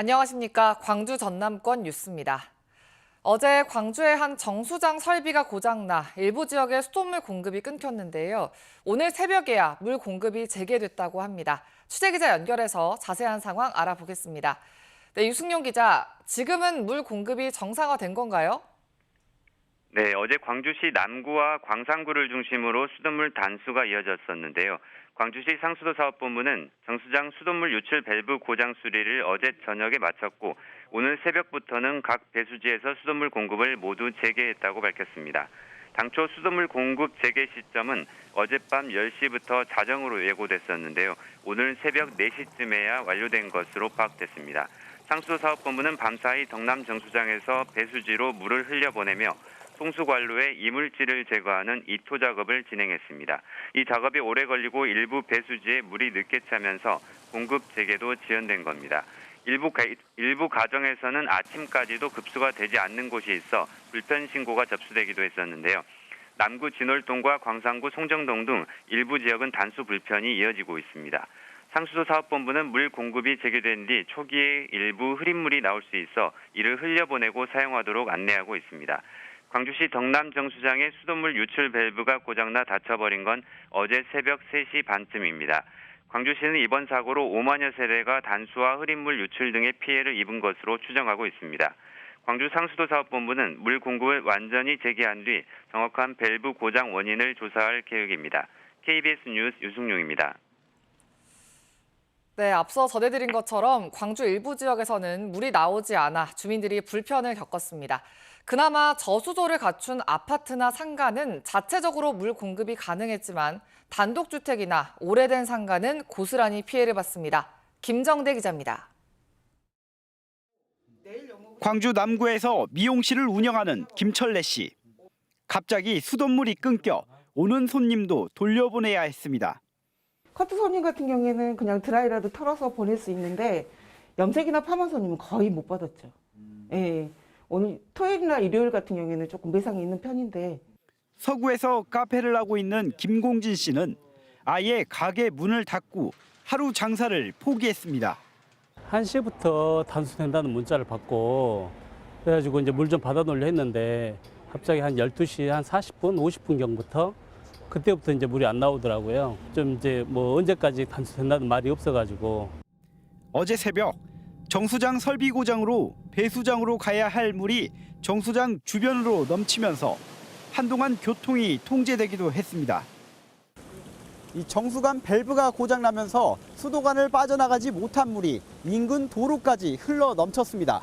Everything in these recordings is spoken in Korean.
안녕하십니까. 광주 전남권 뉴스입니다. 어제 광주의 한 정수장 설비가 고장나 일부 지역의 수돗물 공급이 끊겼는데요. 오늘 새벽에야 물 공급이 재개됐다고 합니다. 취재기자 연결해서 자세한 상황 알아보겠습니다. 네, 유승용 기자, 지금은 물 공급이 정상화된 건가요? 네, 어제 광주시 남구와 광산구를 중심으로 수돗물 단수가 이어졌었는데요. 광주시 상수도사업본부는 정수장 수돗물 유출 밸브 고장 수리를 어제 저녁에 마쳤고 오늘 새벽부터는 각 배수지에서 수돗물 공급을 모두 재개했다고 밝혔습니다. 당초 수돗물 공급 재개 시점은 어젯밤 10시부터 자정으로 예고됐었는데요. 오늘 새벽 4시쯤에야 완료된 것으로 파악됐습니다. 상수도사업본부는 밤사이 덕남 정수장에서 배수지로 물을 흘려보내며 송수관로에 이물질을 제거하는 이토 작업을 진행했습니다. 이 작업이 오래 걸리고 일부 배수지에 물이 늦게 차면서 공급 재개도 지연된 겁니다. 일부 가정에서는 아침까지도 급수가 되지 않는 곳이 있어 불편 신고가 접수되기도 했었는데요. 남구 진월동과 광산구 송정동 등 일부 지역은 단수 불편이 이어지고 있습니다. 상수도 사업본부는 물 공급이 재개된 뒤 초기에 일부 흐린 물이 나올 수 있어 이를 흘려보내고 사용하도록 안내하고 있습니다. 광주시 덕남 정수장의 수돗물 유출 밸브가 고장나 닫혀버린 건 어제 새벽 3시 반쯤입니다. 광주시는 이번 사고로 5만여 세대가 단수와 흐린 물 유출 등의 피해를 입은 것으로 추정하고 있습니다. 광주 상수도사업본부는 물 공급을 완전히 재개한 뒤 정확한 밸브 고장 원인을 조사할 계획입니다. KBS 뉴스 유승용입니다. 네, 앞서 전해드린 것처럼 광주 일부 지역에서는 물이 나오지 않아 주민들이 불편을 겪었습니다. 그나마 저수조를 갖춘 아파트나 상가는 자체적으로 물 공급이 가능했지만 단독주택이나 오래된 상가는 고스란히 피해를 봤습니다. 김정대 기자입니다. 광주 남구에서 미용실을 운영하는 김철래 씨. 갑자기 수돗물이 끊겨 오는 손님도 돌려보내야 했습니다. 커트 손님 같은 경우에는 그냥 드라이라도 털어서 보낼 수 있는데 염색이나 파마 손님은 거의 못 받았죠. 예. 오늘 토요일이나 일요일 같은 경우에는 조금 매상이 있는 편인데. 서구에서 카페를 하고 있는 김공진 씨는 아예 가게 문을 닫고 하루 장사를 포기했습니다. 1시부터 단수된다는 문자를 받고 그래가지고 이제 물 좀 받아놓으려 했는데 갑자기 한 12시 한 40분, 50분 경부터 그때부터 이제 물이 안 나오더라고요. 좀 이제 뭐 언제까지 단수된다는 말이 없어가지고. 어제 새벽 정수장 설비 고장으로 배수장으로 가야 할 물이 정수장 주변으로 넘치면서 한동안 교통이 통제되기도 했습니다. 이 정수관 밸브가 고장나면서 수도관을 빠져나가지 못한 물이 인근 도로까지 흘러 넘쳤습니다.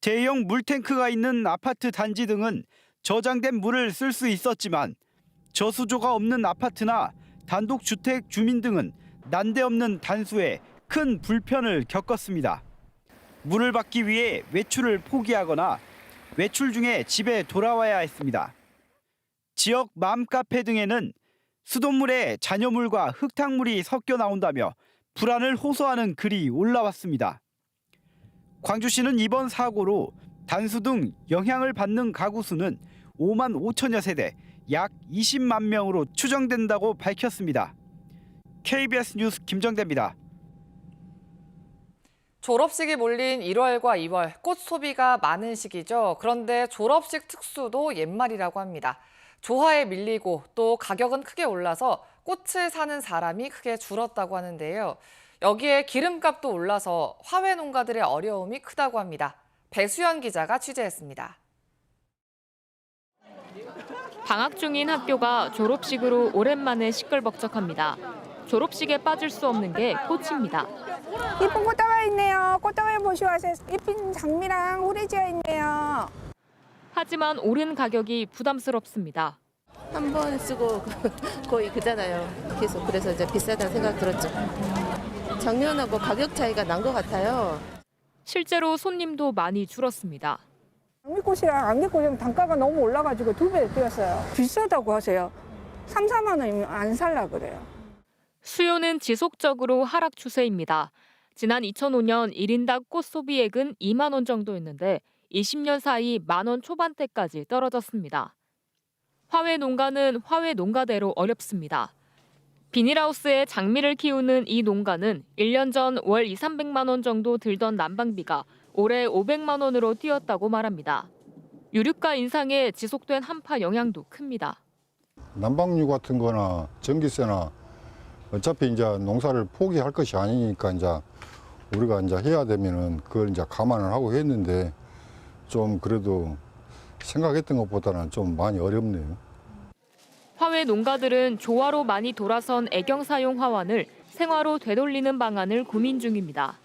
대형 물탱크가 있는 아파트 단지 등은 저장된 물을 쓸 수 있었지만 저수조가 없는 아파트나 단독주택 주민 등은 난데없는 단수에 큰 불편을 겪었습니다. 물을 받기 위해 외출을 포기하거나 외출 중에 집에 돌아와야 했습니다. 지역 맘카페 등에는 수돗물에 잔여물과 흙탕물이 섞여 나온다며 불안을 호소하는 글이 올라왔습니다. 광주시는 이번 사고로 단수 등 영향을 받는 가구 수는 5만 5천여 세대, 약 20만 명으로 추정된다고 밝혔습니다. KBS 뉴스 김정대입니다. 졸업식이 몰린 1월과 2월, 꽃 소비가 많은 시기죠. 그런데 졸업식 특수도 옛말이라고 합니다. 조화에 밀리고 또 가격은 크게 올라서 꽃을 사는 사람이 크게 줄었다고 하는데요. 여기에 기름값도 올라서 화훼 농가들의 어려움이 크다고 합니다. 배수연 기자가 취재했습니다. 방학 중인 학교가 졸업식으로 오랜만에 시끌벅적합니다. 졸업식에 빠질 수 없는 게 꽃입니다. 이쁜 꽃다발 있네요. 꽃다발 보시고 하세요. 예쁜 장미랑 후레지가 있네요. 하지만 오른 가격이 부담스럽습니다. 한 번 쓰고 거의 그잖아요. 계속 그래서 이제 비싸다는 생각 들었죠. 작년하고 가격 차이가 난 것 같아요. 실제로 손님도 많이 줄었습니다. 장미꽃이랑 안개꽃이랑 단가가 너무 올라가지고 2배 뛰었어요. 비싸다고 하세요. 3, 4만 원이면 안 살라 그래요. 수요는 지속적으로 하락 추세입니다. 지난 2005년 1인당 꽃 소비액은 2만 원 정도였는데 20년 사이 1만 원 초반대까지 떨어졌습니다. 화훼 농가는 화훼 농가대로 어렵습니다. 비닐하우스에 장미를 키우는 이 농가는 1년 전 월 200~300만 원 정도 들던 난방비가 올해 500만 원으로 뛰었다고 말합니다. 유류가 인상에 지속된 한파 영향도 큽니다. 난방료 같은 거나 전기세나 어차피 이제 농사를 포기할 것이 아니니까 이제 우리가 이제 해야 되면은 그걸 이제 감안을 하고 했는데 좀 그래도 생각했던 것보다는 좀 많이 어렵네요. 화훼 농가들은 조화로 많이 돌아선 애경사용 화환을 생화로 되돌리는 방안을 고민 중입니다.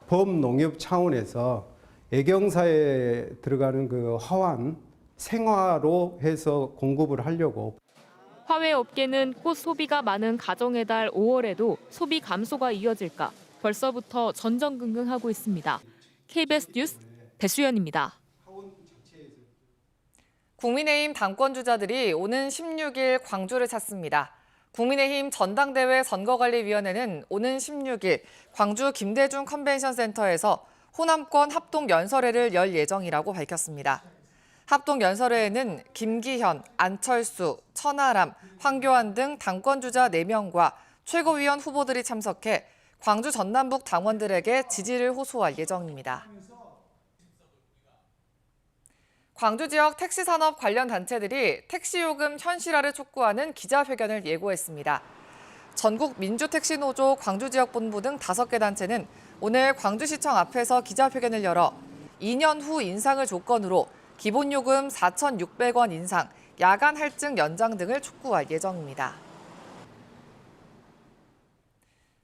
범농협 차원에서 애경사에 들어가는 그 화환 생화로 해서 공급을 하려고. 화훼 업계는 꽃 소비가 많은 가정의 달 5월에도 소비 감소가 이어질까 벌써부터 전전긍긍하고 있습니다. KBS 뉴스 배수연입니다. 국민의힘 당권주자들이 오는 16일 광주를 찾습니다. 국민의힘 전당대회 선거관리위원회는 오는 16일 광주 김대중 컨벤션센터에서 호남권 합동연설회를 열 예정이라고 밝혔습니다. 합동연설회에는 김기현, 안철수, 천하람, 황교안 등 당권주자 4명과 최고위원 후보들이 참석해 광주 전남북 당원들에게 지지를 호소할 예정입니다. 광주 지역 택시산업 관련 단체들이 택시요금 현실화를 촉구하는 기자회견을 예고했습니다. 전국 민주택시노조 광주지역본부 등 5개 단체는 오늘 광주시청 앞에서 기자회견을 열어 2년 후 인상을 조건으로 기본요금 4,600원 인상, 야간 할증 연장 등을 촉구할 예정입니다.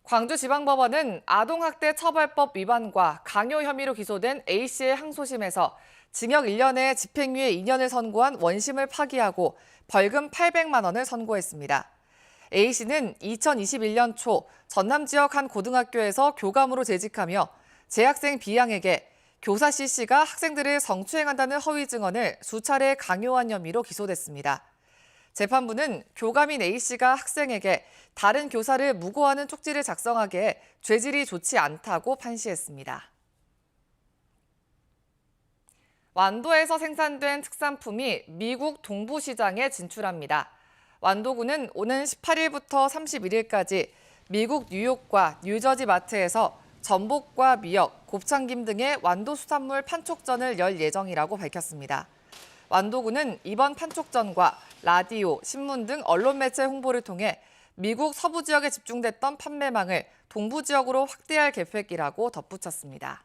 광주지방법원은 아동학대 처벌법 위반과 강요 혐의로 기소된 A씨의 항소심에서 징역 1년에 집행유예 2년을 선고한 원심을 파기하고 벌금 800만 원을 선고했습니다. A씨는 2021년 초 전남 지역 한 고등학교에서 교감으로 재직하며 재학생 B양에게 교사 C씨가 학생들을 성추행한다는 허위 증언을 수차례 강요한 혐의로 기소됐습니다. 재판부는 교감인 A씨가 학생에게 다른 교사를 무고하는 쪽지를 작성하게 해 죄질이 좋지 않다고 판시했습니다. 완도에서 생산된 특산품이 미국 동부시장에 진출합니다. 완도구는 오는 18일부터 31일까지 미국 뉴욕과 뉴저지 마트에서 전복과 미역, 곱창김 등의 완도 수산물 판촉전을 열 예정이라고 밝혔습니다. 완도구는 이번 판촉전과 라디오, 신문 등 언론 매체 홍보를 통해 미국 서부 지역에 집중됐던 판매망을 동부 지역으로 확대할 계획이라고 덧붙였습니다.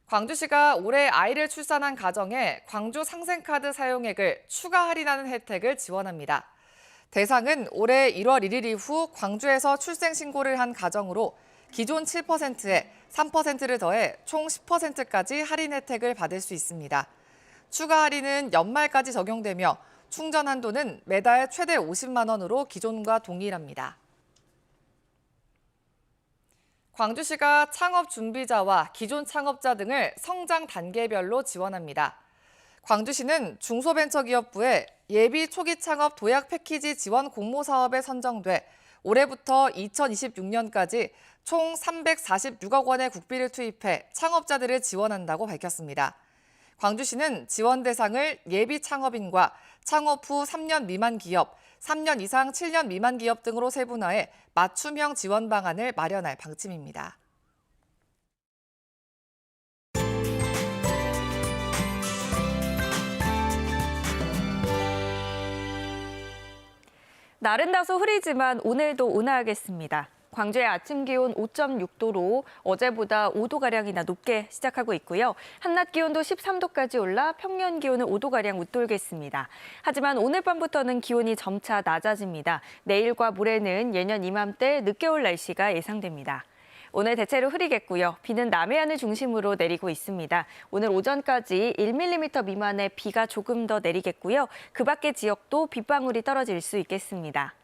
광주시가 올해 아이를 출산한 가정에 광주 상생카드 사용액을 추가 할인하는 혜택을 지원합니다. 대상은 올해 1월 1일 이후 광주에서 출생신고를 한 가정으로 기존 7%에 3%를 더해 총 10%까지 할인 혜택을 받을 수 있습니다. 추가 할인은 연말까지 적용되며 충전 한도는 매달 최대 50만 원으로 기존과 동일합니다. 광주시가 창업 준비자와 기존 창업자 등을 성장 단계별로 지원합니다. 광주시는 중소벤처기업부에 예비 초기 창업 도약 패키지 지원 공모 사업에 선정돼 올해부터 2026년까지 총 346억 원의 국비를 투입해 창업자들을 지원한다고 밝혔습니다. 광주시는 지원 대상을 예비 창업인과 창업 후 3년 미만 기업, 3년 이상 7년 미만 기업 등으로 세분화해 맞춤형 지원 방안을 마련할 방침입니다. 날은 다소 흐리지만 오늘도 온화하겠습니다. 광주의 아침 기온 5.6도로 어제보다 5도가량이나 높게 시작하고 있고요. 한낮 기온도 13도까지 올라 평년 기온은 5도가량 웃돌겠습니다. 하지만 오늘 밤부터는 기온이 점차 낮아집니다. 내일과 모레는 예년 이맘때 늦겨울 날씨가 예상됩니다. 오늘 대체로 흐리겠고요. 비는 남해안을 중심으로 내리고 있습니다. 오늘 오전까지 1mm 미만의 비가 조금 더 내리겠고요. 그 밖의 지역도 빗방울이 떨어질 수 있겠습니다.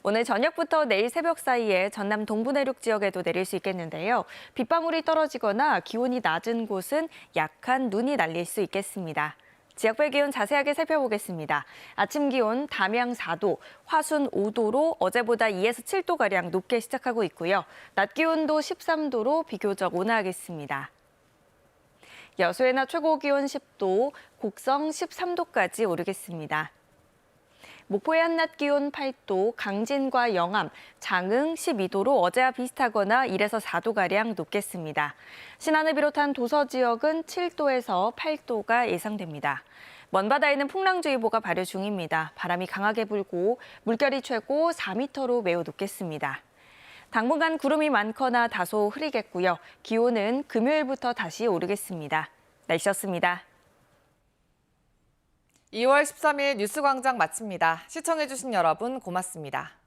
오늘 저녁부터 내일 새벽 사이에 전남 동부 내륙 지역에도 내릴 수 있겠는데요. 빗방울이 떨어지거나 기온이 낮은 곳은 약한 눈이 날릴 수 있겠습니다. 지역별 기온 자세하게 살펴보겠습니다. 아침 기온 담양 4도, 화순 5도로 어제보다 2에서 7도가량 높게 시작하고 있고요. 낮 기온도 13도로 비교적 온화하겠습니다. 여수의 낮 최고 기온 10도, 곡성 13도까지 오르겠습니다. 목포의 한낮 기온 8도, 강진과 영암, 장흥 12도로 어제와 비슷하거나 1에서 4도가량 높겠습니다. 신안을 비롯한 도서 지역은 7도에서 8도가 예상됩니다. 먼바다에는 풍랑주의보가 발효 중입니다. 바람이 강하게 불고 물결이 최고 4m로 매우 높겠습니다. 당분간 구름이 많거나 다소 흐리겠고요. 기온은 금요일부터 다시 오르겠습니다. 날씨였습니다. 2월 13일 뉴스광장 마칩니다. 시청해주신 여러분 고맙습니다.